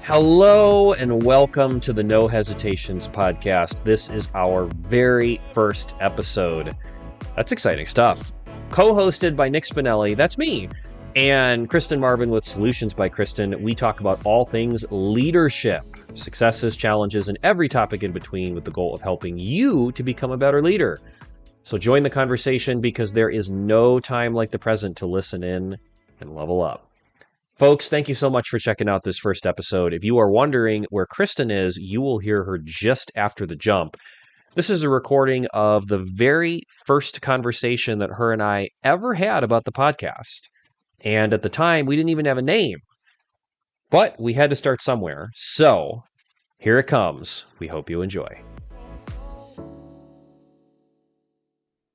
Hello and welcome to the No Hesitations podcast. This is our very first episode. That's exciting stuff. Co-hosted by Nick Spinelli, that's me, and Kristen Marvin with Solutions by Kristen. We talk about all things leadership, successes, challenges, and every topic in between with the goal of helping you to become a better leader. So join the conversation because there is no time like the present to listen in and level up. Folks, thank you so much for checking out this first episode. If you are wondering where Kristen is, you will hear her just after the jump. This is a recording of the very first conversation that her and I ever had about the podcast. And at the time, we didn't even have a name. But we had to start somewhere. So here it comes. We hope you enjoy.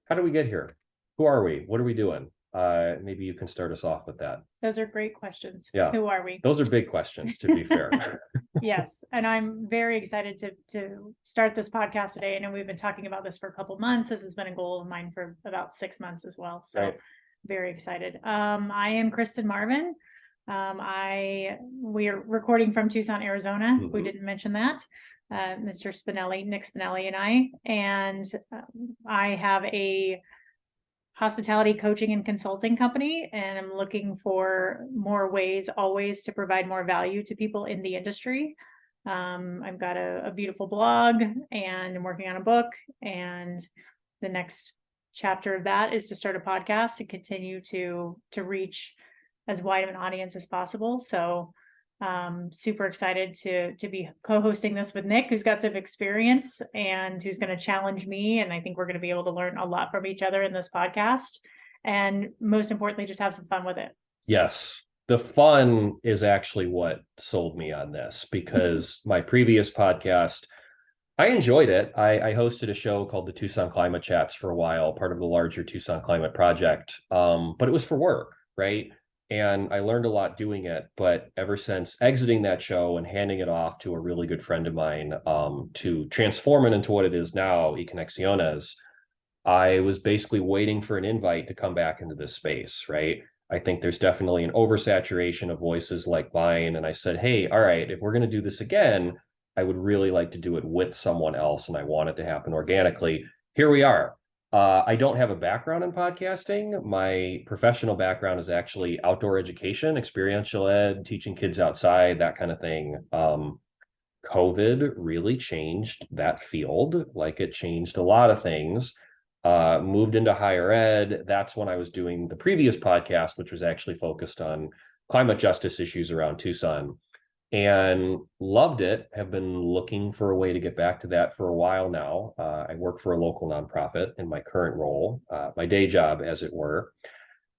How did we get here? Who are we? What are we doing? Maybe you can start us off with that. Those are great questions. Yeah. Who are we? Those are big questions, to be fair. Yes. And I'm very excited to start this podcast today. I know we've been talking about this for a couple months. This has been a goal of mine for about 6 months as well. So Right. Very excited. I am Kristen Marvin. We are recording from Tucson, Arizona. Mhm. We didn't mention that. Mr. Spinelli, Nick Spinelli and I have a hospitality coaching and consulting company, and I'm looking for more ways always to provide more value to people in the industry. I've got a beautiful blog and I'm working on a book, and the next chapter of that is to start a podcast and continue to reach as wide of an audience as possible. So super excited to be co-hosting this with Nick, who's got some experience and who's going to challenge me. And I think we're going to be able to learn a lot from each other in this podcast. And most importantly, just have some fun with it. Yes. The fun is actually what sold me on this, because my previous podcast, I enjoyed it. I hosted a show called the Tucson Climate Chats for a while, part of the larger Tucson Climate Project. But it was for work, right? And I learned a lot doing it. But ever since exiting that show and handing it off to a really good friend of mine to transform it into what it is now, Y Conexiones, I was basically waiting for an invite to come back into this space, right? I think there's definitely an oversaturation of voices like mine. And I said, hey, all right, if we're going to do this again, I would really like to do it with someone else. And I want it to happen organically. Here we are. I don't have a background in podcasting. My professional background is actually outdoor education, experiential ed, teaching kids outside, that kind of thing. COVID really changed that field, like it changed a lot of things. Moved into higher ed. That's when I was doing the previous podcast, which was actually focused on climate justice issues around Tucson. And loved it, have been looking for a way to get back to that for a while now. I work for a local nonprofit in my current role, my day job, as it were.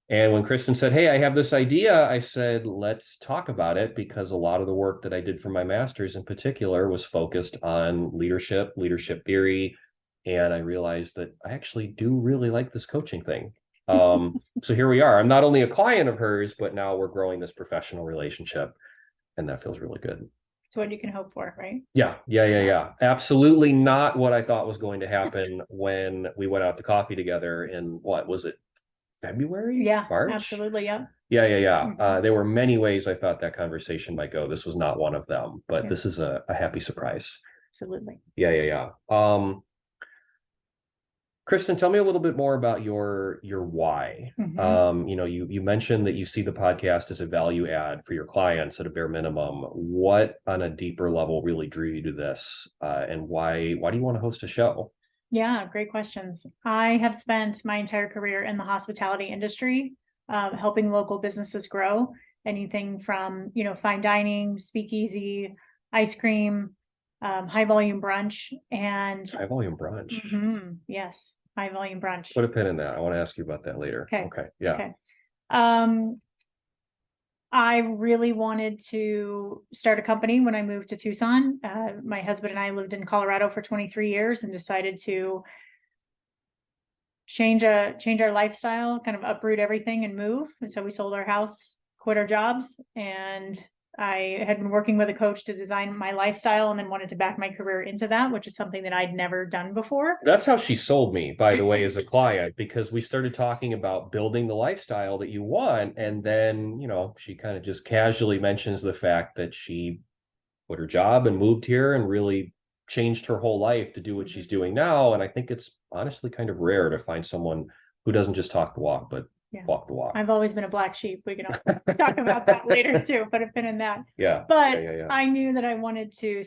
And when Kristen said, hey, I have this idea, I said, let's talk about it, because a lot of the work that I did for my master's in particular was focused on leadership theory. And I realized that I actually do really like this coaching thing. So here we are. I'm not only a client of hers, but now we're growing this professional relationship. And that feels really good. It's what you can hope for, right? Yeah. Absolutely not what I thought was going to happen when we went out to coffee together in, what was it, February? Yeah, March? absolutely. Yeah. Yeah. Mhm. There were many ways I thought that conversation might go. This was not one of them, but Yeah. This is a happy surprise. Absolutely. Yeah. Kristen, tell me a little bit more about your why. Mhm. You mentioned that you see the podcast as a value add for your clients at a bare minimum. What on a deeper level really drew you to this, and why do you want to host a show? Yeah, great questions. I have spent my entire career in the hospitality industry, helping local businesses grow. Anything from, fine dining, speakeasy, ice cream, high volume brunch, and High volume brunch. Yes, high volume brunch. Put a pin in that. I want to ask you about that later. Okay. Yeah. Okay. I really wanted to start a company when I moved to Tucson. My husband and I lived in Colorado for 23 years and decided to change our lifestyle, kind of uproot everything and move. And so we sold our house, quit our jobs, and I had been working with a coach to design my lifestyle and then wanted to back my career into that, which is something that I'd never done before. That's how she sold me, by the way, as a client, because we started talking about building the lifestyle that you want. And then, she kind of just casually mentions the fact that she quit her job and moved here and really changed her whole life to do what she's doing now. And I think it's honestly kind of rare to find someone who doesn't just talk the walk, but walk the walk. I've always been a black sheep. We can talk about that later too, but I've been in that. Yeah. But I knew that I wanted to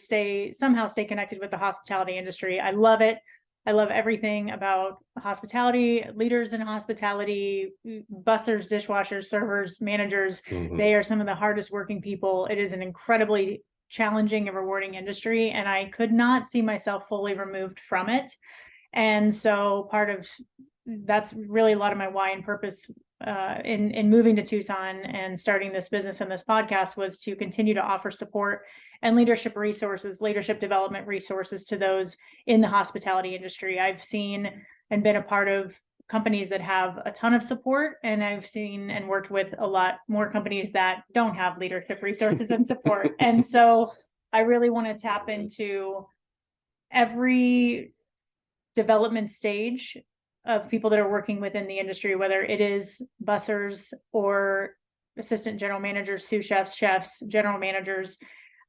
somehow stay connected with the hospitality industry. I love it. I love everything about hospitality, leaders in hospitality, bussers, dishwashers, servers, managers. They are some of the hardest working people. It is an incredibly challenging and rewarding industry, and I could not see myself fully removed from it. And so that's really a lot of my why and purpose in moving to Tucson and starting this business and this podcast was to continue to offer support and leadership resources, leadership development resources to those in the hospitality industry. I've seen and been a part of companies that have a ton of support, and I've seen and worked with a lot more companies that don't have leadership resources and support. And so I really want to tap into every development stage of people that are working within the industry, whether it is bussers or assistant general managers, sous chefs, chefs, general managers.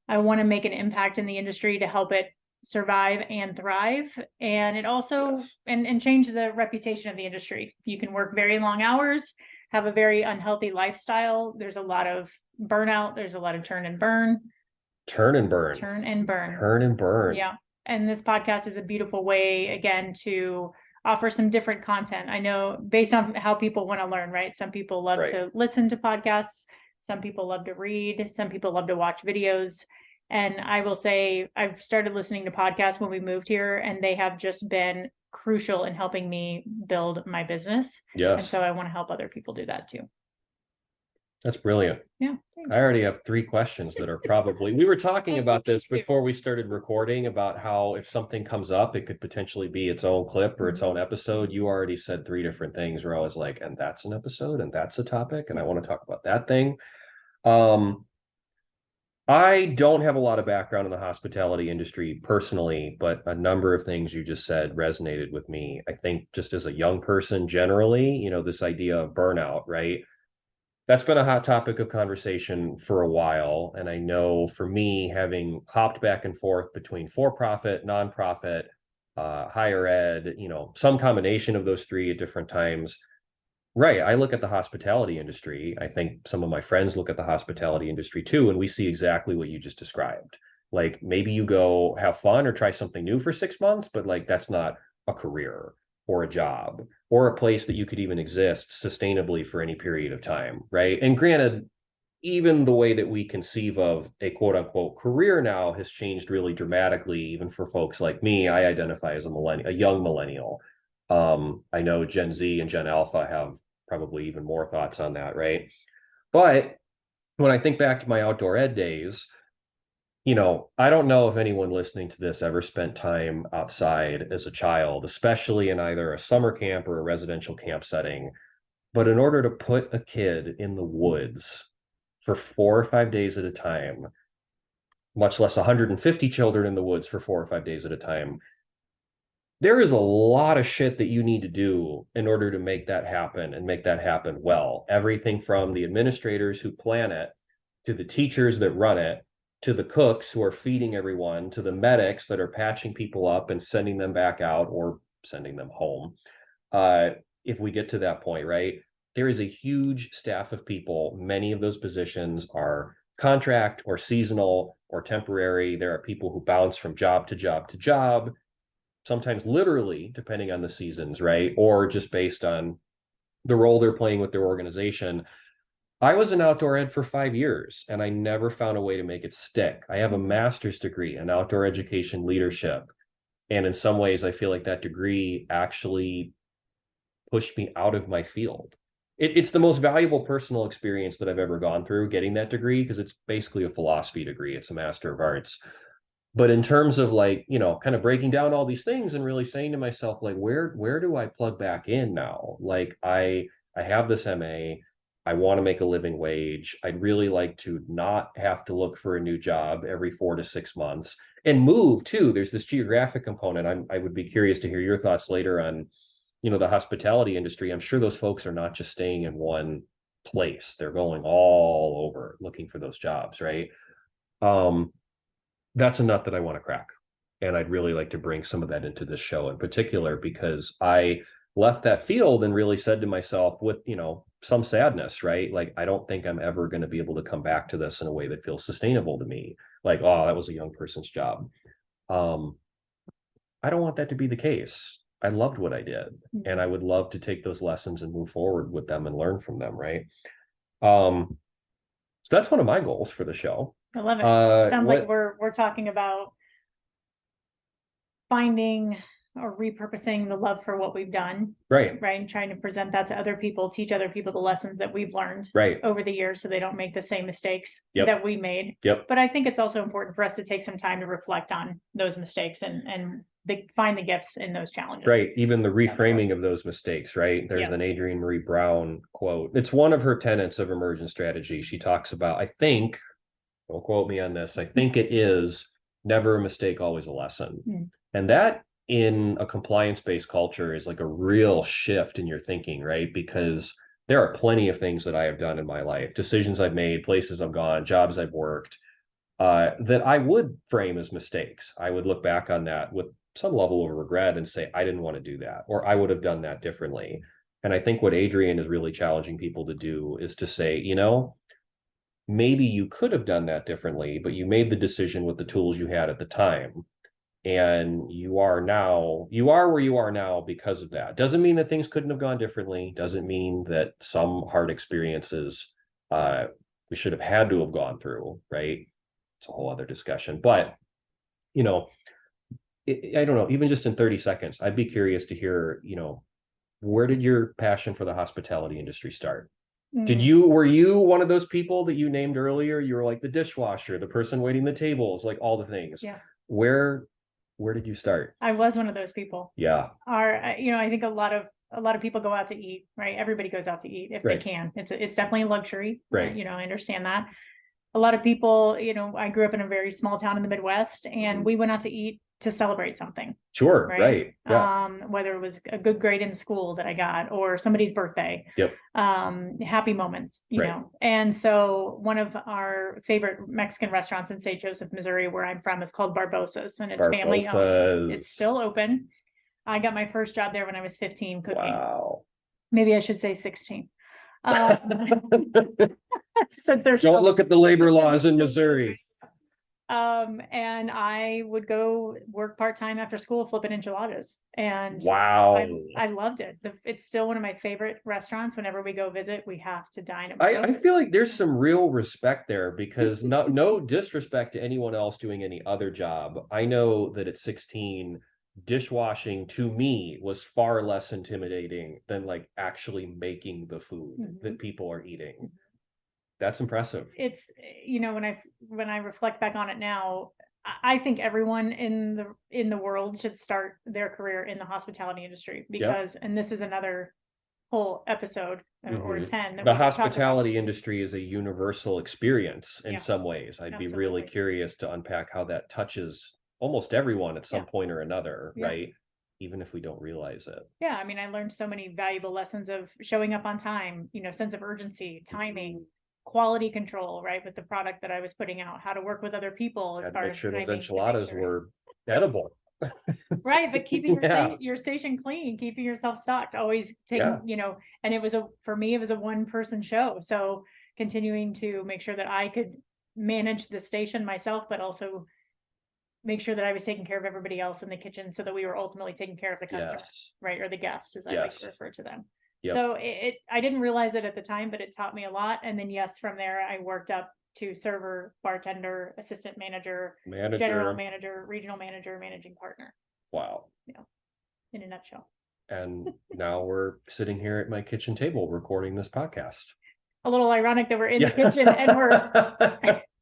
I want to make an impact in the industry to help it survive and thrive. And it also, and change the reputation of the industry. You can work very long hours, have a very unhealthy lifestyle. There's a lot of burnout. There's a lot of turn and burn. Yeah. And this podcast is a beautiful way, again, to offer some different content. I know based on how people want to learn, right? Some people love to listen to podcasts. Some people love to read. Some people love to watch videos. And I will say, I've started listening to podcasts when we moved here, and they have just been crucial in helping me build my business. Yes. And so I want to help other people do that too. That's brilliant. Yeah. Thanks. I already have 3 questions that are probably, we were talking about this before we started recording about how if something comes up, it could potentially be its own clip or its own episode. You already said 3 different things where I was like, and that's an episode and that's a topic. And I want to talk about that thing. I don't have a lot of background in the hospitality industry personally, but a number of things you just said resonated with me. I think just as a young person generally, this idea of burnout, right? That's been a hot topic of conversation for a while. And I know for me, having hopped back and forth between for-profit, nonprofit, higher ed, some combination of those 3 at different times. Right. I look at the hospitality industry. I think some of my friends look at the hospitality industry too, and we see exactly what you just described. Like maybe you go have fun or try something new for 6 months, but like that's not a career or a job or a place that you could even exist sustainably for any period of time. Right. And granted, even the way that we conceive of a quote unquote career now has changed really dramatically, even for folks like me. I identify as a young millennial. I know Gen Z and Gen Alpha have probably even more thoughts on that, right? But when I think back to my outdoor ed days, I don't know if anyone listening to this ever spent time outside as a child, especially in either a summer camp or a residential camp setting. But in order to put a kid in the woods for 4 or 5 days at a time, much less 150 children in the woods for 4 or 5 days at a time, there is a lot of shit that you need to do in order to make that happen and make that happen well. Everything from the administrators who plan it, to the teachers that run it, to the cooks who are feeding everyone, to the medics that are patching people up and sending them back out or sending them home. If we get to that point, right, there is a huge staff of people. Many of those positions are contract or seasonal or temporary. There are people who bounce from job to job to job, sometimes literally, depending on the seasons, right? Or just based on the role they're playing with their organization. I was an outdoor ed for 5 years, and I never found a way to make it stick. I have a master's degree in outdoor education leadership. And in some ways, I feel like that degree actually pushed me out of my field. It's the most valuable personal experience that I've ever gone through, getting that degree, because it's basically a philosophy degree. It's a Master of Arts. But in terms of kind of breaking down all these things and really saying to myself, like, where do I plug back in now? Like, I have this MA. I want to make a living wage. I'd really like to not have to look for a new job every 4 to 6 months and move too. There's this geographic component. I would be curious to hear your thoughts later on, the hospitality industry. I'm sure those folks are not just staying in one place. They're going all over looking for those jobs, right? that's a nut that I want to crack. And I'd really like to bring some of that into this show in particular, because I left that field and really said to myself with, some sadness, right? Like, I don't think I'm ever going to be able to come back to this in a way that feels sustainable to me. Like, oh, that was a young person's job. I don't want that to be the case. I loved what I did, and I would love to take those lessons and move forward with them and learn from them, right? So that's one of my goals for the show. I love it. Sounds like we're talking about finding or repurposing the love for what we've done, right, and trying to present that to other people, teach other people the lessons that we've learned right, over the years, so they don't make the same mistakes Yep. that we made. Yep. But I think it's also important for us to take some time to reflect on those mistakes and find the gifts in those challenges. Right. Even the reframing of those mistakes, right? There's an Adrienne Marie Brown quote. It's one of her tenets of emergent strategy. She talks about, I think, don't quote me on this, I think it is never a mistake, always a lesson. And that in a compliance-based culture is like a real shift in your thinking, right? Because there are plenty of things that I have done in my life, decisions I've made, places I've gone, jobs I've worked, that I would frame as mistakes. I would look back on that with some level of regret and say, I didn't want to do that, or I would have done that differently. And I think what Adrienne is really challenging people to do is to say, maybe you could have done that differently, but you made the decision with the tools you had at the time. And you are where you are now because of that. Doesn't mean that things couldn't have gone differently. Doesn't mean that some hard experiences we should have had to have gone through, right? It's a whole other discussion. But, I don't know, even just in 30 seconds, I'd be curious to hear, where did your passion for the hospitality industry start? Were you one of those people that you named earlier? You were like the dishwasher, the person waiting the tables, like all the things. Yeah. Where did you start? I was one of those people. Yeah. I think a lot of people go out to eat, right? Everybody goes out to eat if they can. It's definitely a luxury. Right. I understand that. A lot of people, I grew up in a very small town in the Midwest, and we went out to eat to celebrate something. Sure. Right. Yeah. Whether it was a good grade in school that I got, or somebody's birthday. Yep. Happy moments, you know. And so one of our favorite Mexican restaurants in St. Joseph, Missouri, where I'm from, is called Barbossa's, and it's family owned. It's still open. I got my first job there when I was 15 cooking. Wow. Maybe I should say 16. So don't look at the labor laws in Missouri. And I would go work part-time after school flipping enchiladas, and wow, I loved it. It's still one of my favorite restaurants. Whenever we go visit, we have to dine at I feel like there's some real respect there, because no disrespect to anyone else doing any other job. I know that at 16, dishwashing to me was far less intimidating than like actually making the food that people are eating. That's impressive. It's, when I reflect back on it now, I think everyone in the world should start their career in the hospitality industry, because, and this is another whole episode or 10. The hospitality industry is a universal experience in some ways. I'd be really curious to unpack how that touches almost everyone at some point or another, right? Even if we don't realize it. Yeah. I mean, I learned so many valuable lessons of showing up on time, sense of urgency, timing, quality control, right, with the product that I was putting out, how to work with other people. Had to make sure those enchiladas were edible. Right, but keeping your station clean, keeping yourself stocked, always taking, and it was for me, it was a one-person show. So continuing to make sure that I could manage the station myself, but also make sure that I was taking care of everybody else in the kitchen, so that we were ultimately taking care of the customer, right, or the guest, as I like to refer to them. Yep. So I didn't realize it at the time, but it taught me a lot. And then from there I worked up to server, bartender, assistant manager, general manager, regional manager, managing partner. Wow. In a nutshell. And now we're sitting here at my kitchen table recording this podcast. A little ironic that we're in the kitchen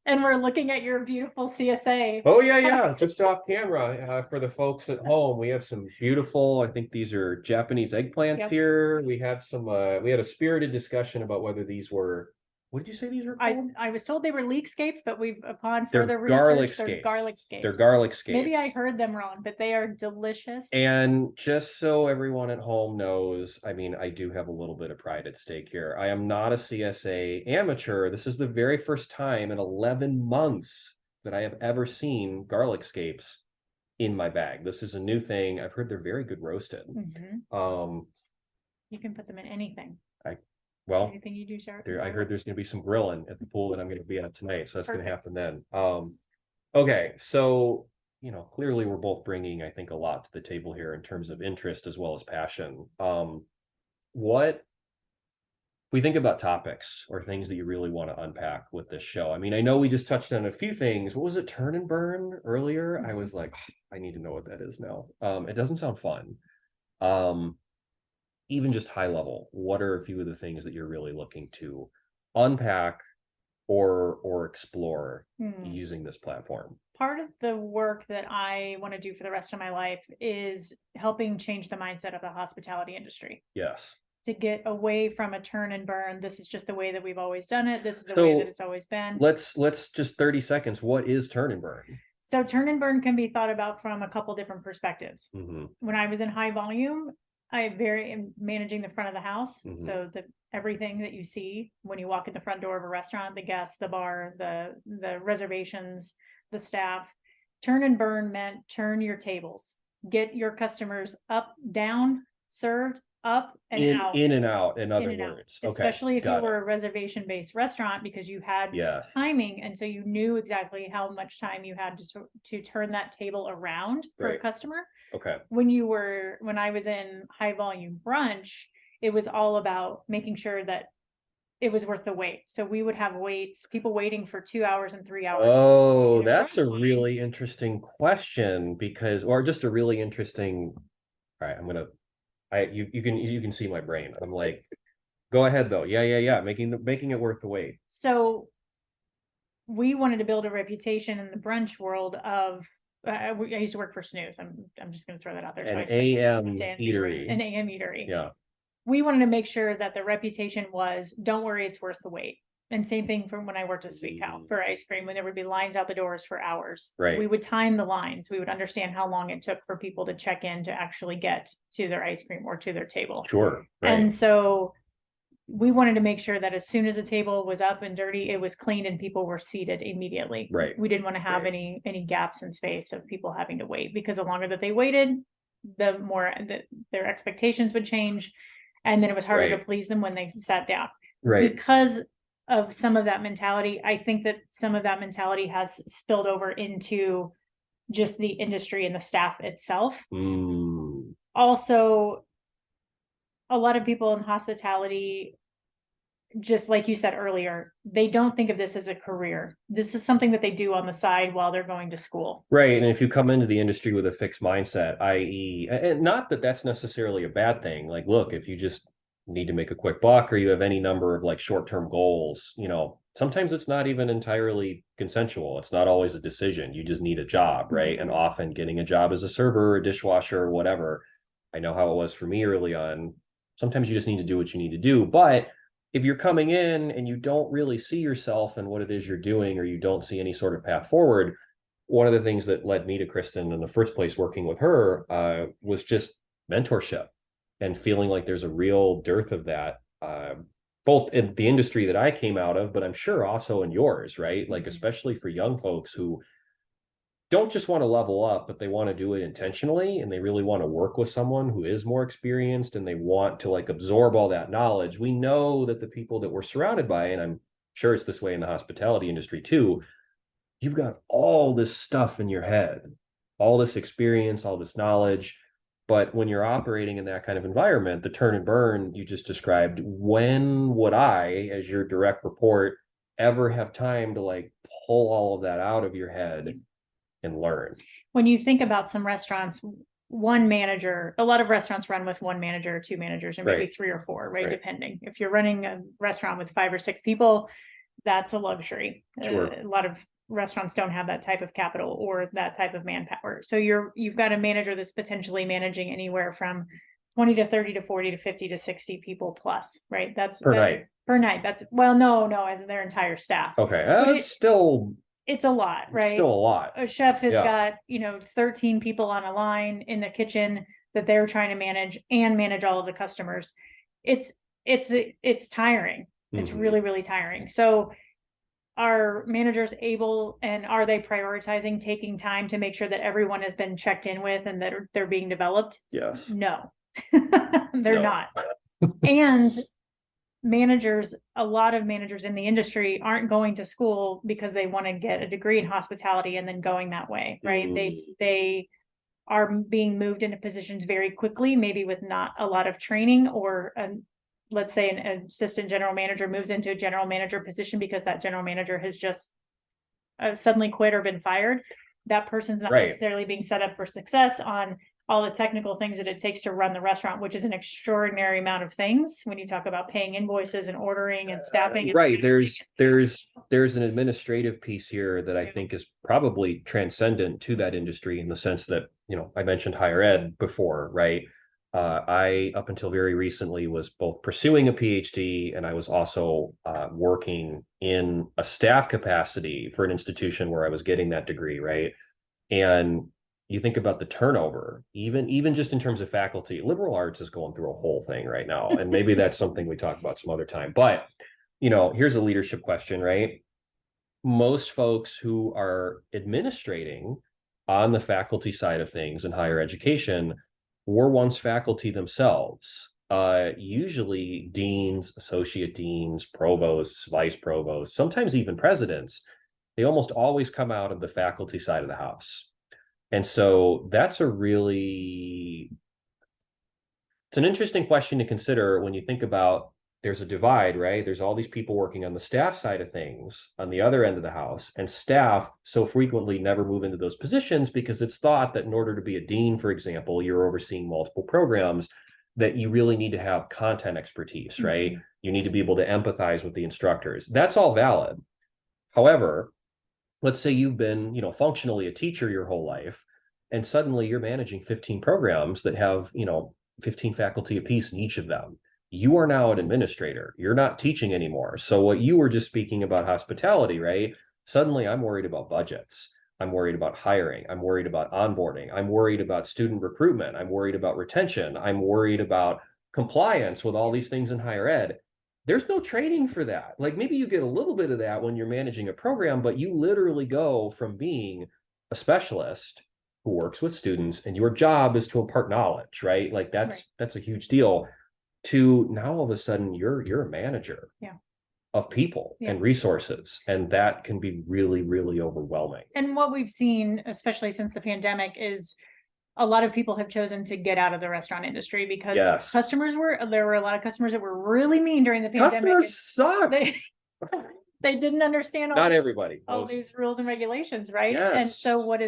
and we're looking at your beautiful CSA. Oh, yeah. Just off camera. For the folks at home, we have some beautiful, I think these are Japanese eggplant here. We had we had a spirited discussion about whether these were, what did you say these were called? I was told they were leek scapes, but upon further research, they're garlic scapes. They're garlic scapes. Maybe I heard them wrong, but they are delicious. And just so everyone at home knows, I mean, I do have a little bit of pride at stake here. I am not a CSA amateur. This is the very first time in 11 months that I have ever seen garlic scapes in my bag. This is a new thing. I've heard they're very good roasted. You can put them in anything. Well, anything you do, Sharp. I heard there's going to be some grilling at the pool that I'm going to be at tonight, so that's going to happen then. Okay, so clearly we're both bringing, I think, a lot to the table here in terms of interest as well as passion. What we think about topics or things that you really want to unpack with this show? I mean, I know we just touched on a few things. What was it, turn and burn earlier? I was like, I need to know what that is now. It doesn't sound fun. Even just high level, what are a few of the things that you're really looking to unpack or explore using this platform? Part of the work that I want to do for the rest of my life is helping change the mindset of the hospitality industry. Yes. To get away from a turn and burn. This is just the way that we've always done it. This is the way that it's always been. Let's just 30 seconds. What is turn and burn? So turn and burn can be thought about from a couple different perspectives. When I was in high volume, I am managing the front of the house. So everything that you see when you walk in the front door of a restaurant, the guests, the bar, the reservations, the staff. Turn and burn meant turn your tables, get your customers up, down, served, up and out. In and out, in other words. Okay. Especially if you were a reservation-based restaurant, because you had timing, and so you knew exactly how much time you had to turn that table around for a customer. Okay. When I was in high volume brunch, it was all about making sure that it was worth the wait. So we would have people waiting for 2 hours and 3 hours. Oh, that's a really interesting question, or just a really interesting. All right, you can see my brain. I'm like, go ahead though. Yeah. Making it worth the wait. So we wanted to build a reputation in the brunch world of. I used to work for Snooze. I'm just going to throw that out there. An AM eatery. An AM eatery. Yeah. We wanted to make sure that the reputation was, don't worry, it's worth the wait. And same thing from when I worked at Sweet Cow for ice cream, when there would be lines out the doors for hours. Right. We would time the lines. We would understand how long it took for people to check in to actually get to their ice cream or to their table. Sure. Right. And so we wanted to make sure that as soon as the table was up and dirty, it was cleaned and people were seated immediately. Right. We didn't want to have any gaps in space of people having to wait, because the longer that they waited, the more their expectations would change. And then it was harder to please them when they sat down. Right. Because of some of that mentality, I think that some of that mentality has spilled over into just the industry and the staff itself. Also, a lot of people in hospitality, just like you said earlier, they don't think of this as a career. This is something that they do on the side while they're going to school. Right. And if you come into the industry with a fixed mindset, i.e., and not that that's necessarily a bad thing. Like, look, if you just need to make a quick buck, or you have any number of like short-term goals, sometimes it's not even entirely consensual. It's not always a decision. You just need a job, right? And often getting a job as a server or a dishwasher or whatever, I know how it was for me early on. Sometimes you just need to do what you need to do. But if you're coming in and you don't really see yourself in what it is you're doing, or you don't see any sort of path forward, one of the things that led me to Christin in the first place, working with her, was just mentorship, and feeling like there's a real dearth of that, both in the industry that I came out of, but I'm sure also in yours, right? Like, especially for young folks who don't just want to level up, but they want to do it intentionally, and they really want to work with someone who is more experienced, and they want to like absorb all that knowledge. We know that the people that we're surrounded by, and I'm sure it's this way in the hospitality industry too, you've got all this stuff in your head, all this experience, all this knowledge. But when you're operating in that kind of environment, the turn and burn you just described, when would I, as your direct report, ever have time to like pull all of that out of your head and learn? When you think about some restaurants, one manager, a lot of restaurants run with one manager or two managers, or maybe three or four, right? Depending. If you're running a restaurant with 5 or 6 people, that's a luxury. Sure. A lot of restaurants don't have that type of capital or that type of manpower. So you've got a manager that's potentially managing anywhere from 20 to 30 to 40 to 50 to 60 people plus, right? That's per night. Per night. That's, well, no, as their entire staff. Okay. It's a lot, right? It's still a lot. A chef has got, 13 people on a line in the kitchen that they're trying to manage and manage all of the customers. It's tiring. It's really, really tiring. So are managers able, and are they prioritizing taking time to make sure that everyone has been checked in with and that they're being developed? Yes. No, they're not. And a lot of managers in the industry aren't going to school because they want to get a degree in hospitality and then going that way, right? They are being moved into positions very quickly, maybe with not a lot of training, or let's say an assistant general manager moves into a general manager position because that general manager has just suddenly quit or been fired. That person's not necessarily being set up for success on all the technical things that it takes to run the restaurant, which is an extraordinary amount of things when you talk about paying invoices and ordering and staffing. Right. There's an administrative piece here that I think is probably transcendent to that industry, in the sense that, I mentioned higher ed before, right? I, up until very recently, was both pursuing a PhD, and I was also working in a staff capacity for an institution where I was getting that degree, right? And you think about the turnover, even just in terms of faculty. Liberal arts is going through a whole thing right now, and maybe that's something we talk about some other time. But here's a leadership question, right? Most folks who are administrating on the faculty side of things in higher education were once faculty themselves. Usually deans, associate deans, provosts, vice provosts, sometimes even presidents. They almost always come out of the faculty side of the house. And so it's an interesting question to consider when you think about, there's a divide, right? There's all these people working on the staff side of things on the other end of the house, and staff so frequently never move into those positions because it's thought that in order to be a dean, for example, you're overseeing multiple programs, that you really need to have content expertise, right? Mm-hmm. You need to be able to empathize with the instructors. That's all valid. However, let's say you've been, functionally a teacher your whole life, and suddenly you're managing 15 programs that have, 15 faculty apiece in each of them. You are now an administrator. You're not teaching anymore. So what you were just speaking about hospitality, right? Suddenly I'm worried about budgets. I'm worried about hiring. I'm worried about onboarding. I'm worried about student recruitment. I'm worried about retention. I'm worried about compliance with all these things in higher ed. There's no training for that. Like, maybe you get a little bit of that when you're managing a program, but you literally go from being a specialist who works with students, and your job is to impart knowledge, right? Like that's a huge deal, to now all of a sudden you're a manager of people and resources. And that can be really, really overwhelming. And what we've seen, especially since the pandemic, is a lot of people have chosen to get out of the restaurant industry because there were a lot of customers that were really mean during the pandemic. Customers suck. They didn't understand all these rules and regulations, right? Yes. And so what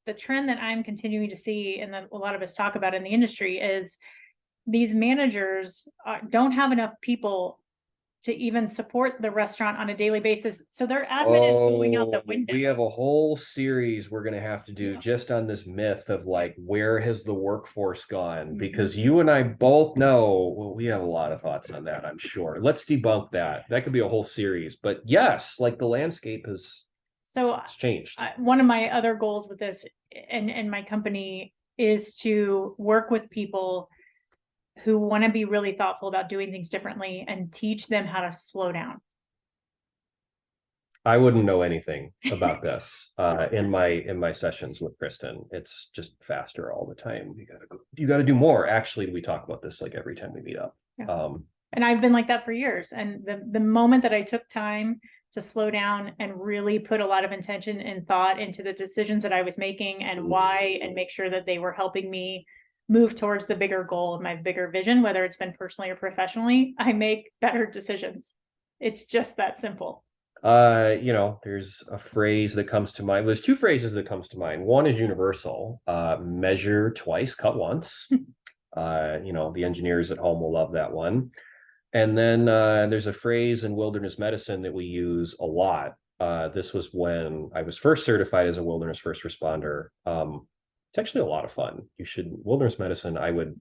the trend that I'm continuing to see, and that a lot of us talk about in the industry, is these managers don't have enough people to even support the restaurant on a daily basis. So their admin is going out the window. We have a whole series we're going to have to do just on this myth of, like, where has the workforce gone? Mm-hmm. Because you and I both know, we have a lot of thoughts on that, I'm sure. Let's debunk that. That could be a whole series. But yes, like, the landscape has changed. One of my other goals with this and my company is to work with people who want to be really thoughtful about doing things differently and teach them how to slow down. I wouldn't know anything about this in my sessions with Kristen. It's just faster all the time. You got to do more. Actually, we talk about this like every time we meet up. Yeah. And I've been like that for years. And the moment that I took time to slow down and really put a lot of intention and thought into the decisions that I was making and why, and make sure that they were helping me move towards the bigger goal of my bigger vision, whether it's been personally or professionally, I make better decisions. It's just that simple. There's a phrase that comes to mind. There's two phrases that comes to mind. One is universal, measure twice, cut once. The engineers at home will love that one. And then there's a phrase in wilderness medicine that we use a lot. This was when I was first certified as a wilderness first responder. It's actually a lot of fun. Wilderness medicine, I want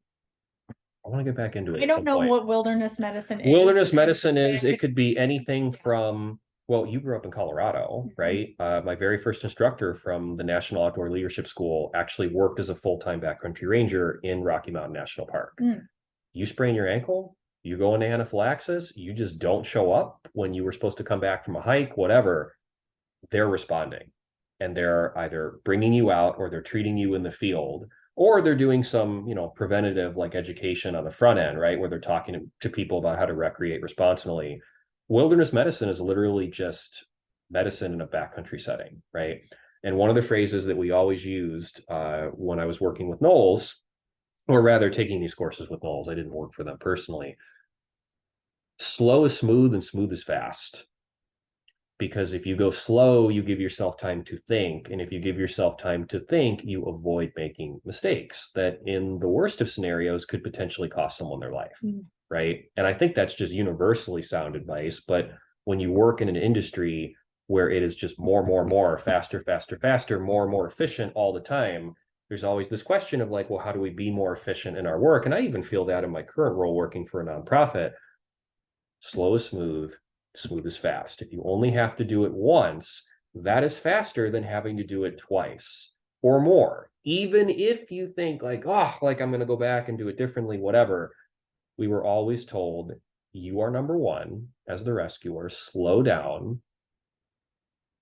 to get back into it. I don't know what wilderness medicine is. Wilderness medicine it could be anything from, well, you grew up in Colorado, right? My very first instructor from the National Outdoor Leadership School actually worked as a full-time backcountry ranger in Rocky Mountain National Park. You sprain your ankle, You go into anaphylaxis, you just don't show up when you were supposed to come back from a hike, whatever, they're responding. And they're either bringing you out, or they're treating you in the field, or they're doing some, preventative like education on the front end, right? Where they're talking to people about how to recreate responsibly. Wilderness medicine is literally just medicine in a backcountry setting, right? And one of the phrases that we always used when I was working with Knowles, or rather taking these courses with Knowles, I didn't work for them personally. Slow is smooth and smooth is fast. Because if you go slow, you give yourself time to think. And if you give yourself time to think, you avoid making mistakes that in the worst of scenarios could potentially cost someone their life, right? And I think that's just universally sound advice. But when you work in an industry where it is just more, faster, more and more efficient all the time, there's always this question of like, well, how do we be more efficient in our work? And I even feel that in my current role working for a nonprofit. Slow is smooth, smooth is fast. If you only have to do it once, that is faster than having to do it twice or more. Even if you think like, oh, like I'm going to go back and do it differently, whatever. We were always told, you are number one as the rescuer, slow down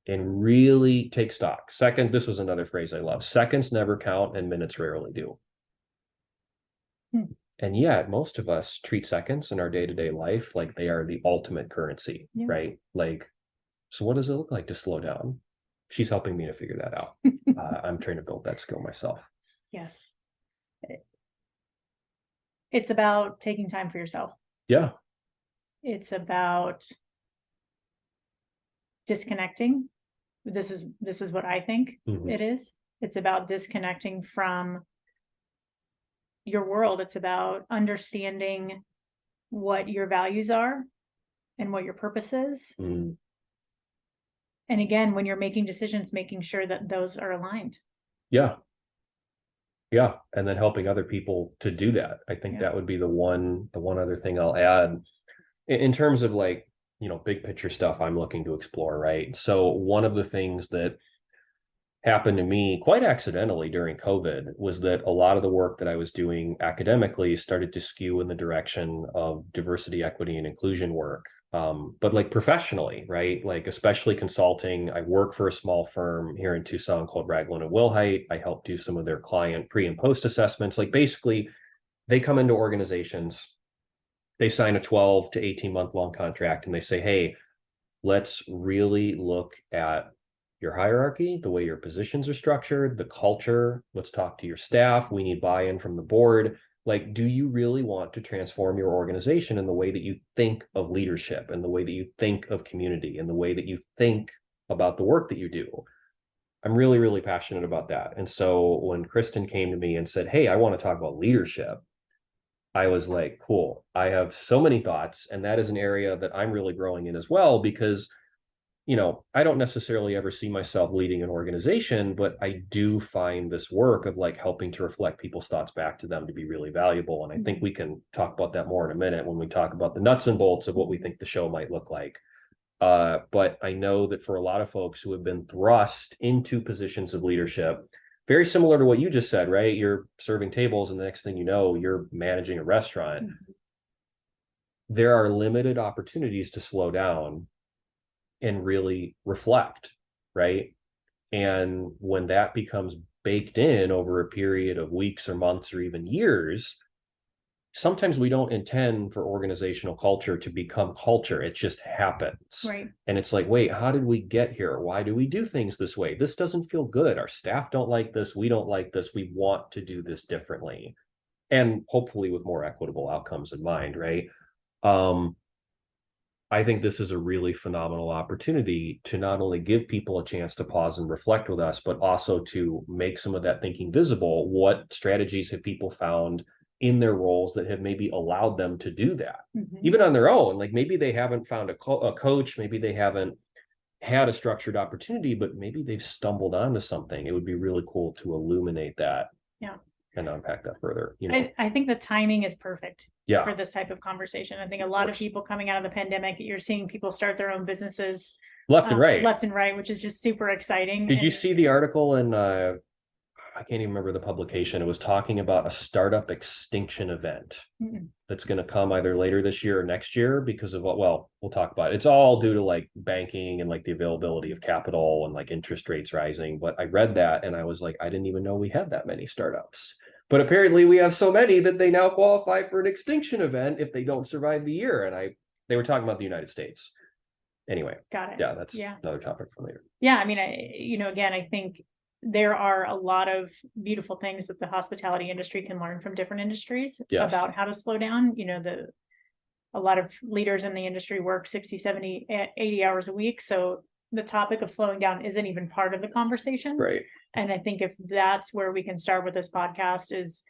and really take stock. Second, this was another phrase I love. Seconds never count and minutes rarely do. And yet most of us treat seconds in our day-to-day life like they are the ultimate currency, right? Like, so what does it look like to slow down? She's helping me to figure that out. I'm trying to build that skill myself. Yes. It's about taking time for yourself. Yeah. It's about disconnecting. This is what I think it is. It's about disconnecting from your world. It's about understanding what your values are and what your purpose is. And again, when you're making decisions, making sure that those are aligned. Yeah. And then helping other people to do that. I think that would be the one other thing I'll add in terms of like, big picture stuff I'm looking to explore, right? So one of the things that happened to me quite accidentally during COVID was that a lot of the work that I was doing academically started to skew in the direction of diversity, equity, and inclusion work. But like professionally, right? Like especially consulting. I work for a small firm here in Tucson called Ragland and Wilhite. I help do some of their client pre and post assessments. Like basically they come into organizations, they sign a 12 to 18 month long contract and they say, hey, let's really look at your hierarchy, the way your positions are structured, the culture. Let's talk to your staff. We need buy-in from the board. Like, do you really want to transform your organization in the way that you think of leadership and the way that you think of community and the way that you think about the work that you do? I'm really, really passionate about that. And so when Christin came to me and said, hey, I want to talk about leadership, I was like, cool. I have so many thoughts. And that is an area that I'm really growing in as well, because I don't necessarily ever see myself leading an organization, but I do find this work of like helping to reflect people's thoughts back to them to be really valuable. And I think we can talk about that more in a minute when we talk about the nuts and bolts of what we think the show might look like. But I know that for a lot of folks who have been thrust into positions of leadership, very similar to what you just said, right? You're serving tables and the next thing you know, you're managing a restaurant. There are limited opportunities to slow down and really reflect, right? And when that becomes baked in over a period of weeks or months or even years, sometimes we don't intend for organizational culture to become culture. It just happens. Right. And it's like, wait, how did we get here? Why do we do things this way? This doesn't feel good. Our staff don't like this. We don't like this. We want to do this differently. And hopefully with more equitable outcomes in mind, right? I think this is a really phenomenal opportunity to not only give people a chance to pause and reflect with us, but also to make some of that thinking visible. What strategies have people found in their roles that have maybe allowed them to do that, even on their own? Like maybe they haven't found a coach, maybe they haven't had a structured opportunity, but maybe they've stumbled onto something. It would be really cool to illuminate that. Yeah. And unpack that further. I think the timing is perfect yeah. for this type of conversation. I think a lot of people coming out of the pandemic, you're seeing people start their own businesses left and right, which is just super exciting. Did you see the article in I can't even remember the publication. It was talking about a startup extinction event that's going to come either later this year or next year because of what, well, we'll talk about it. It's all due to like banking and like the availability of capital and like interest rates rising. But I read that and I was like, I didn't even know we had that many startups. But apparently we have so many that they now qualify for an extinction event if they don't survive the year. And they were talking about the United States. Anyway, got it. Yeah, that's another topic for later. Yeah, I mean, again, I think there are a lot of beautiful things that the hospitality industry can learn from different industries about how to slow down. A lot of leaders in the industry work 60, 70, 80 hours a week. So the topic of slowing down isn't even part of the conversation. Right. And I think if that's where we can start with this podcast is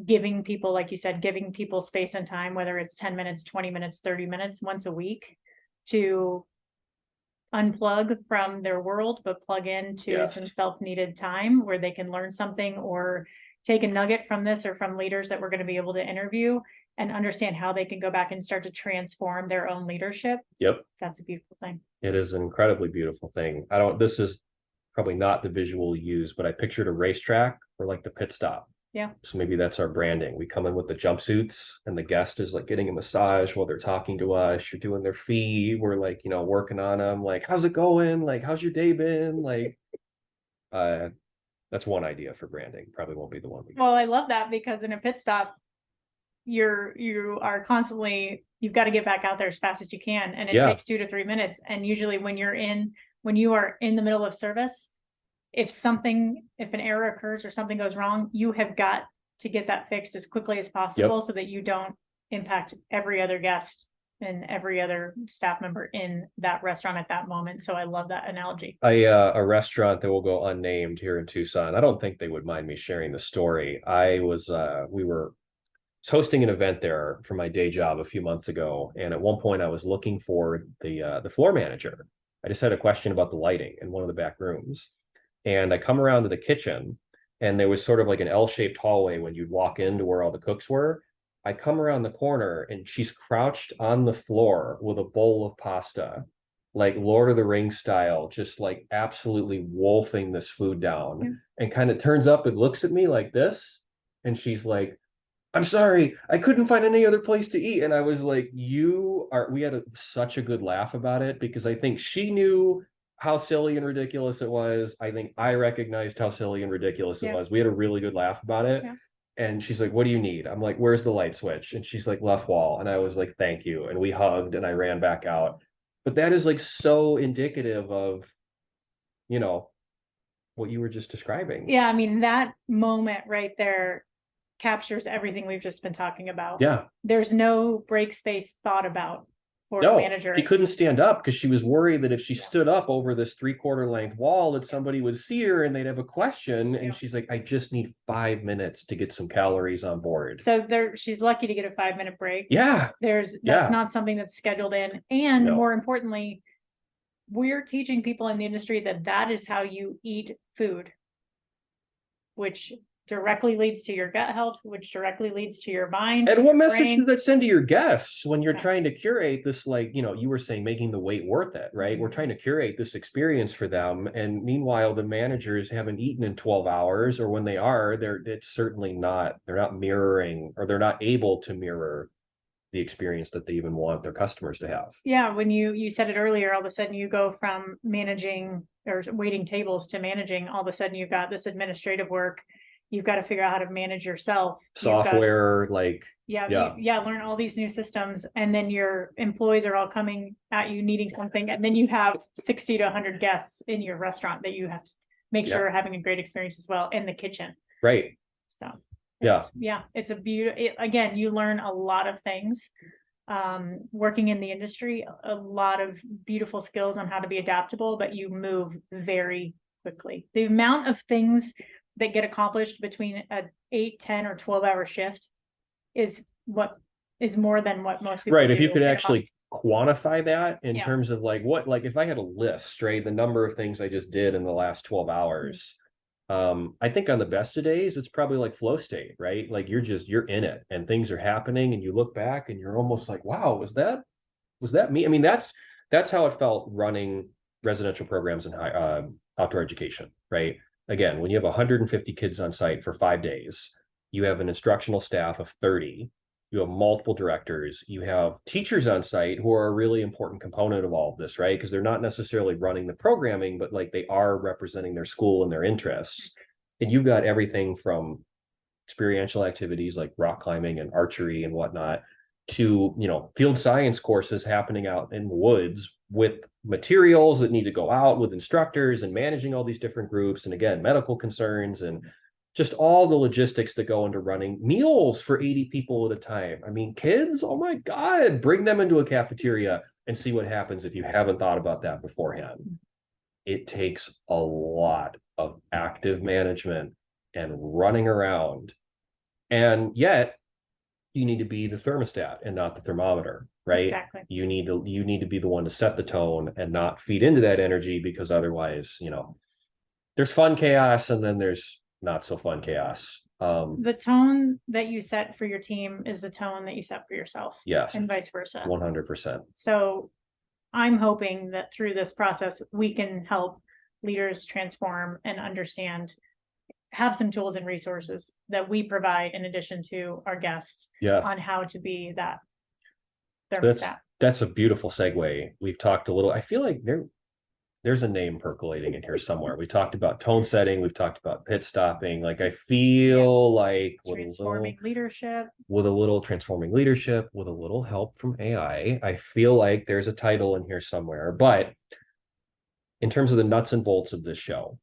giving people, like you said, giving people space and time, whether it's 10 minutes, 20 minutes, 30 minutes, once a week to unplug from their world, but plug into some self-needed time where they can learn something or take a nugget from this or from leaders that we're going to be able to interview and understand how they can go back and start to transform their own leadership. Yep. That's a beautiful thing. It is an incredibly beautiful thing. This is probably not the visual use, but I pictured a racetrack or like the pit stop. Yeah. So maybe that's our branding. We come in with the jumpsuits and the guest is like getting a massage while they're talking to us. You're doing their fee. We're like, working on them. Like, how's it going? Like, how's your day been? Like, that's one idea for branding. Probably won't be the one. Well, I love that because in a pit stop, you are constantly, you've got to get back out there as fast as you can. And it takes 2 to 3 minutes. And usually when you are in the middle of service, if an error occurs or something goes wrong, you have got to get that fixed as quickly as possible so that you don't impact every other guest and every other staff member in that restaurant at that moment. So I love that analogy. A restaurant that will go unnamed here in Tucson. I don't think they would mind me sharing the story. We were hosting an event there for my day job a few months ago. And at one point I was looking for the floor manager. I just had a question about the lighting in one of the back rooms. And I come around to the kitchen and there was sort of like an L-shaped hallway when you'd walk into where all the cooks were. I come around the corner and she's crouched on the floor with a bowl of pasta, like Lord of the Rings style, just like absolutely wolfing this food down and kind of turns up and looks at me like this. And she's like, I'm sorry, I couldn't find any other place to eat. And I was like, we had such a good laugh about it because I think she knew how silly and ridiculous it was. I think I recognized how silly and ridiculous it was. We had a really good laugh about it. And she's like, what do you need? I'm like, where's the light switch? And she's like, left wall. And I was like, thank you. And we hugged and I ran back out. But that is like so indicative of, what you were just describing. Yeah. I mean, that moment right there captures everything we've just been talking about. Yeah. There's no break space thought about for a manager. She couldn't stand up because she was worried that if she stood up over this 3/4 length wall that somebody would see her and they'd have a question. And she's like, I just need 5 minutes to get some calories on board. So she's lucky to get a 5-minute break. Yeah. That's not something that's scheduled in. And more importantly, we're teaching people in the industry that is how you eat food, which directly leads to your gut health, which directly leads to your mind. And what message does that send to your guests when you're trying to curate this, like, you were saying, making the wait worth it, right? We're trying to curate this experience for them. And meanwhile, the managers haven't eaten in 12 hours, or when they are, they're not mirroring, or they're not able to mirror the experience that they even want their customers to have. Yeah. When you said it earlier, all of a sudden you go from managing or waiting tables to managing, all of a sudden you've got this administrative work. You've got to figure out how to manage yourself. Software, learn all these new systems. And then your employees are all coming at you needing something. And then you have 60 to 100 guests in your restaurant that you have to make sure are having a great experience as well in the kitchen. Right. So it's a beauty. Again, you learn a lot of things working in the industry, a lot of beautiful skills on how to be adaptable, but you move very quickly. The amount of things that get accomplished between an 8, 10, or 12-hour shift is more than what most people do. If you could actually quantify that in terms of like if I had a list, right, the number of things I just did in the last 12 hours, I think on the best of days, it's probably like flow state, right? Like you're in it and things are happening and you look back and you're almost like, wow, was that me? I mean, that's how it felt running residential programs in outdoor education, right? again, when you have 150 kids on site for 5 days, you have an instructional staff of 30, you have multiple directors, you have teachers on site who are a really important component of all of this, right? Because they're not necessarily running the programming, but like they are representing their school and their interests. And you've got everything from experiential activities like rock climbing and archery and whatnot to, field science courses happening out in the woods with materials that need to go out with instructors and managing all these different groups. And again, medical concerns and just all the logistics that go into running meals for 80 people at a time. I mean, kids, oh my God, bring them into a cafeteria and see what happens if you haven't thought about that beforehand. It takes a lot of active management and running around. And yet you need to be the thermostat and not the thermometer, right? Exactly. You need to be the one to set the tone and not feed into that energy, because otherwise, there's fun chaos and then there's not so fun chaos. The tone that you set for your team is the tone that you set for yourself. Yes. And vice versa. 100%. So I'm hoping that through this process, we can help leaders transform and understand, have some tools and resources that we provide in addition to our guests on how to be that thermostat. That's a beautiful segue. We've talked a little, I feel like there's a name percolating in here somewhere. We talked about tone setting. We've talked about pit stopping. Like I feel like transforming leadership, with a little help from AI, I feel like there's a title in here somewhere. But in terms of the nuts and bolts of this show,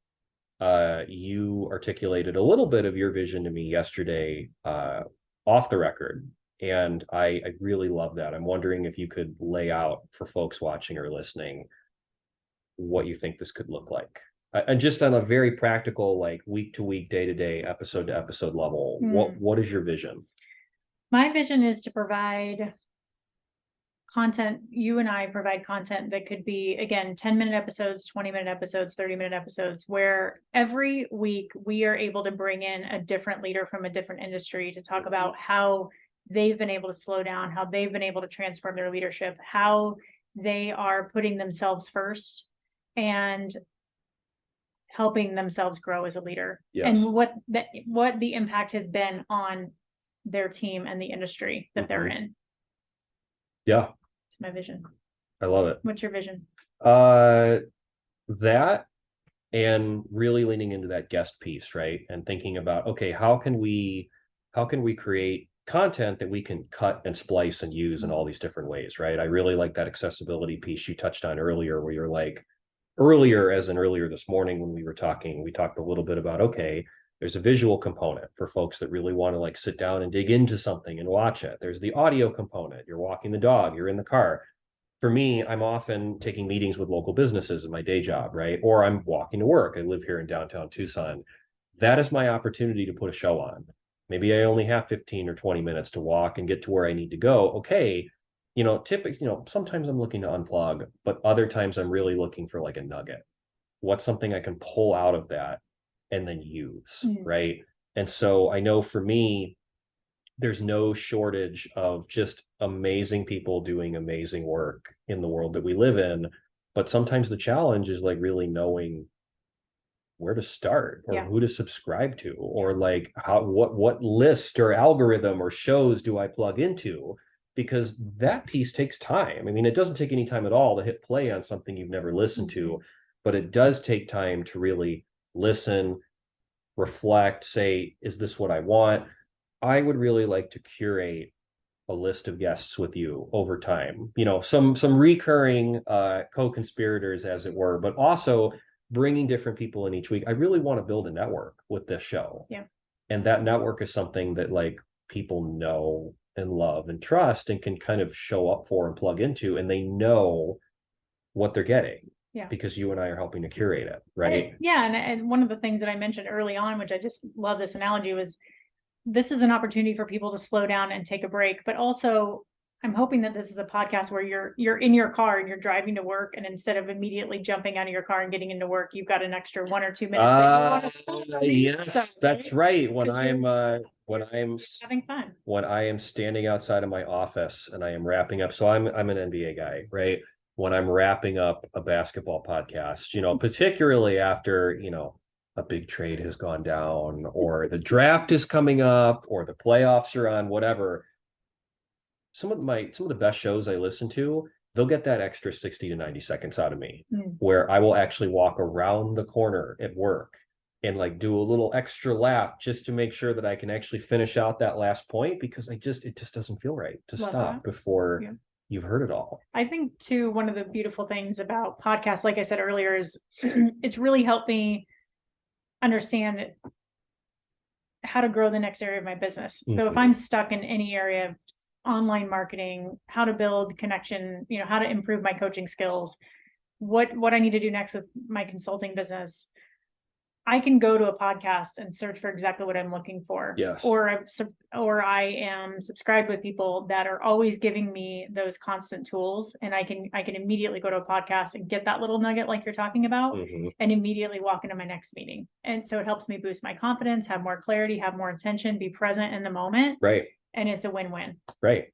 you articulated a little bit of your vision to me yesterday off the record. And I really love that. I'm wondering if you could lay out for folks watching or listening what you think this could look like. And just on a very practical, like week to week, day to day, episode to episode level, what is your vision? My vision is to provide content. You and I provide content that could be, again, 10-minute episodes, 20-minute episodes, 30-minute episodes, where every week we are able to bring in a different leader from a different industry to talk about how they've been able to slow down, how they've been able to transform their leadership, how they are putting themselves first and helping themselves grow as a leader. Yes. And what the impact has been on their team and the industry that they're in. Yeah. It's my vision. I love it. What's your vision? That and really leaning into that guest piece, right? And thinking about, okay, how can we create content that we can cut and splice and use in all these different ways, right? I really like that accessibility piece you touched on earlier, where you're like, earlier this morning when we were talking, we talked a little bit about, okay, there's a visual component for folks that really want to like sit down and dig into something and watch it. There's the audio component. You're walking the dog, you're in the car. For me, I'm often taking meetings with local businesses in my day job, right? Or I'm walking to work. I live here in downtown Tucson. That is my opportunity to put a show on. Maybe I only have 15 or 20 minutes to walk and get to where I need to go. Okay. Typically, sometimes I'm looking to unplug, but other times I'm really looking for like a nugget. What's something I can pull out of that and then use, right? And so I know for me, there's no shortage of just amazing people doing amazing work in the world that we live in. But sometimes the challenge is like really knowing where to start or who to subscribe to, or like what list or algorithm or shows do I plug into? Because that piece takes time. I mean, it doesn't take any time at all to hit play on something you've never listened to, but it does take time to really listen, reflect, say, is this what I want? I would really like to curate a list of guests with you over time, some recurring co-conspirators, as it were, but also bringing different people in each week. I really want to build a network with this show. Yeah. And that network is something that like people know and love and trust and can kind of show up for and plug into, and they know what they're getting. Yeah. Because you and I are helping to curate it, right? And one of the things that I mentioned early on, which I just love this analogy, was this is an opportunity for people to slow down and take a break, but also I'm hoping that this is a podcast where you're in your car and you're driving to work, and instead of immediately jumping out of your car and getting into work, you've got an extra 1 or 2 minutes that you want to spend. Yes, that's right. When I'm having fun, when I am standing outside of my office and I am wrapping up, so I'm an NBA guy, right? When I'm wrapping up a basketball podcast, particularly after, a big trade has gone down, or the draft is coming up, or the playoffs are on, whatever. Some of the best shows I listen to, they'll get that extra 60 to 90 seconds out of me, where I will actually walk around the corner at work and like do a little extra lap just to make sure that I can actually finish out that last point, because it just doesn't feel right to stop before you've heard it all. I think too, one of the beautiful things about podcasts, like I said earlier, is it's really helped me understand how to grow the next area of my business. So if I'm stuck in any area of online marketing, how to build connection, how to improve my coaching skills, what I need to do next with my consulting business, I can go to a podcast and search for exactly what I'm looking for. Yes. Or I am subscribed with people that are always giving me those constant tools, and I can immediately go to a podcast and get that little nugget like you're talking about, and immediately walk into my next meeting. And so it helps me boost my confidence, have more clarity, have more intention, be present in the moment. Right. And it's a win-win. Right.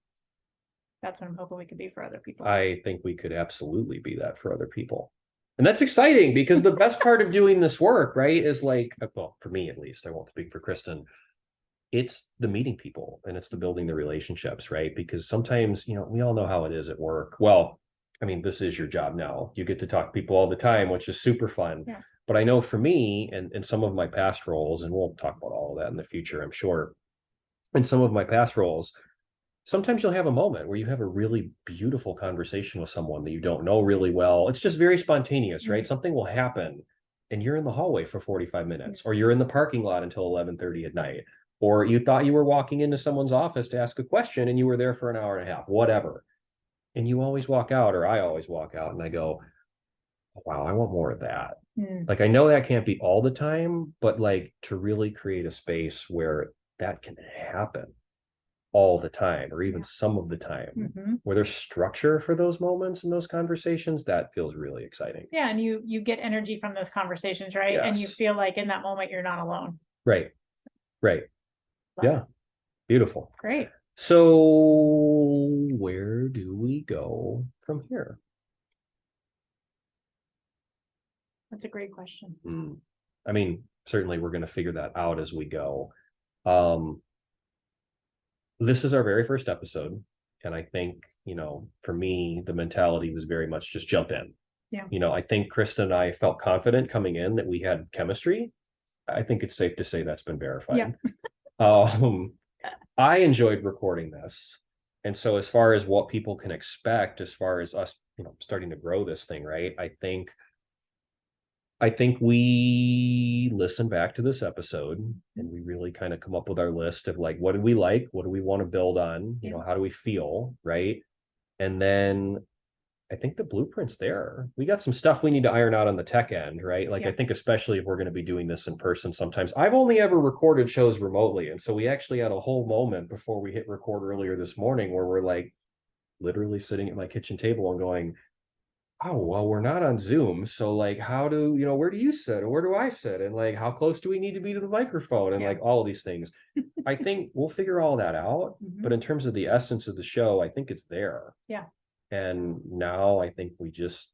That's what I'm hoping we could be for other people. I think we could absolutely be that for other people. And that's exciting, because the best part of doing this work, right, is like, well, for me at least, I won't speak for Christin, it's the meeting people and it's the building the relationships, right? Because sometimes, we all know how it is at work. Well, I mean, this is your job now. You get to talk to people all the time, which is super fun. Yeah. But I know for me and some of my past roles, and we'll talk about all of that in the future, I'm sure, in some of my past roles, sometimes you'll have a moment where you have a really beautiful conversation with someone that you don't know really well. It's just very spontaneous, right? Something will happen and you're in the hallway for 45 minutes, or you're in the parking lot until 11:30 at night, or you thought you were walking into someone's office to ask a question and you were there for an hour and a half, whatever. And you always walk out, or I always walk out and I go, wow, I want more of that. Like, I know that can't be all the time, but like to really create a space where that can happen all the time, or even some of the time, where there's structure for those moments and those conversations, that feels really exciting. Yeah. And you get energy from those conversations, right? Yes. And you feel like in that moment, you're not alone. Right. Right. Yeah. Beautiful. Great. So where do we go from here? That's a great question. I mean, certainly we're going to figure that out as we go. This is our very first episode. And I think, for me, the mentality was very much just jump in. Yeah. I think Krista and I felt confident coming in that we had chemistry. I think it's safe to say that's been verified. Yeah. I enjoyed recording this. And so as far as what people can expect, as far as us, starting to grow this thing, right? I think we listen back to this episode and we really kind of come up with our list of like, what did we like? What do we want to build on? How do we feel? Right. And then I think the blueprint's there. We got some stuff we need to iron out on the tech end, right? Like, I think especially if we're going to be doing this in person sometimes. I've only ever recorded shows remotely. And so we actually had a whole moment before we hit record earlier this morning where we're like literally sitting at my kitchen table and going, oh, well, we're not on Zoom. So like, how do, where do you sit? And where do I sit? And like, how close do we need to be to the microphone? And like all of these things. I think we'll figure all that out. But in terms of the essence of the show, I think it's there. Yeah. And now I think we just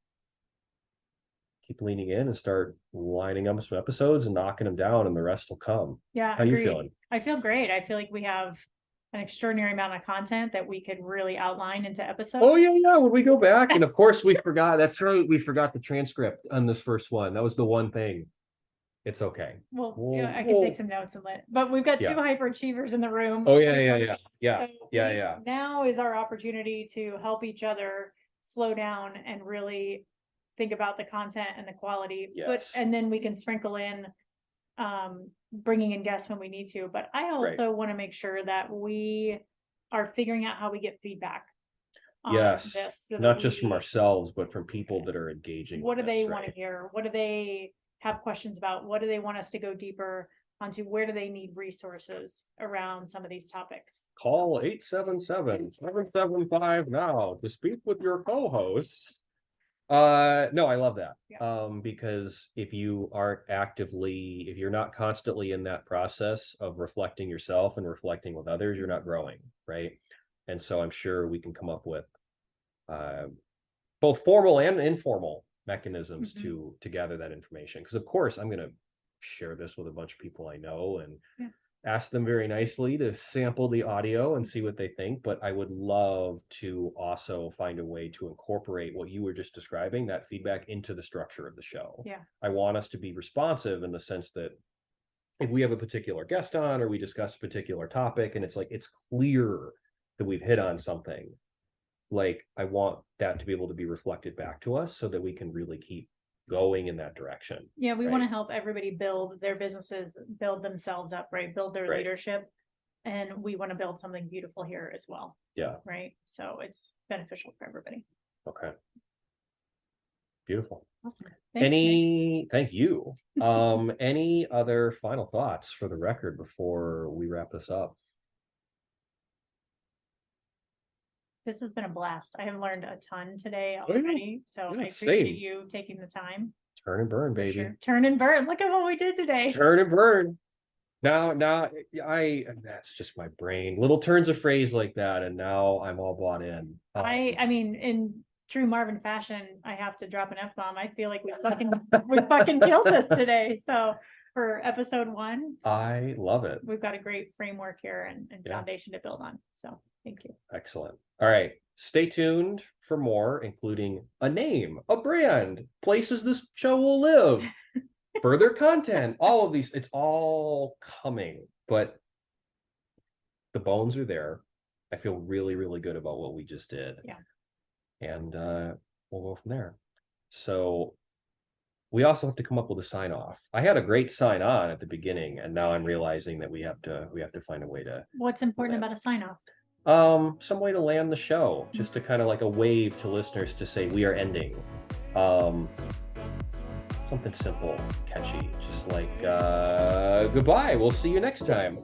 keep leaning in and start lining up some episodes and knocking them down, and the rest will come. Yeah. How you feeling? I feel great. I feel like we have an extraordinary amount of content that we could really outline into episodes. Oh yeah. When we go back, and of course we forgot, that's right, we forgot the transcript on this first one. That was the one thing. It's okay. Well, I can take some notes but we've got two hyperachievers in the room. Oh yeah. So now is our opportunity to help each other slow down and really think about the content and the quality. Yes. And then we can sprinkle in bringing in guests when we need to. But I also want to make sure that we are figuring out how we get feedback on this. So not just from ourselves, but from people that are engaging. What do they want to hear? What do they have questions about? What do they want us to go deeper onto? Where do they need resources around some of these topics? Call 877-775 now to speak with your co-hosts. No, I love that. Because if you're not constantly in that process of reflecting yourself and reflecting with others, you're not growing, right? And so I'm sure we can come up with both formal and informal mechanisms to gather that information. Because of course I'm going to share this with a bunch of people I know and Yeah. ask them very nicely to sample the audio and see what they think. But I would love to also find a way to incorporate what you were just describing, that feedback, into the structure of the show. Yeah. I want us to be responsive in the sense that if we have a particular guest on or we discuss a particular topic and it's like it's clear that we've hit on something, like I want that to be able to be reflected back to us so that we can really keep going in that direction. Yeah, we right? want to help everybody build their businesses, build themselves up, right? Build their Right. leadership. And we want to build something beautiful here as well. Yeah. Right. So it's beneficial for everybody. Okay. Beautiful. Awesome. Thanks, Nick. Thank you. Any other final thoughts for the record before we wrap this up? This has been a blast. I have learned a ton today Oh, yeah. already. So Yeah, I appreciate same. you taking the time. Turn and burn, For baby. sure. Turn and burn. Look at what we did today. Turn and burn. Now, that's just my brain. Little turns of phrase like that, and now I'm all bought in. I mean, in true Marvin fashion, I have to drop an F-bomb. I feel like we fucking killed this today. So for episode 1, I love it. we've got a great framework here and Yeah. foundation to build on. So thank you. Excellent. All right. Stay tuned for more, including a name, a brand, places this show will live, further content, all of these. It's all coming, but the bones are there. I feel really, really good about what we just did. Yeah. And we'll go from there. So we also have to come up with a sign off. I had a great sign on at the beginning, and now I'm realizing that we have to find a way to. What's important about a sign off? Some way to land the show, just to kind of like a wave to listeners to say we are ending. Something simple, catchy, just like goodbye. We'll see you next time.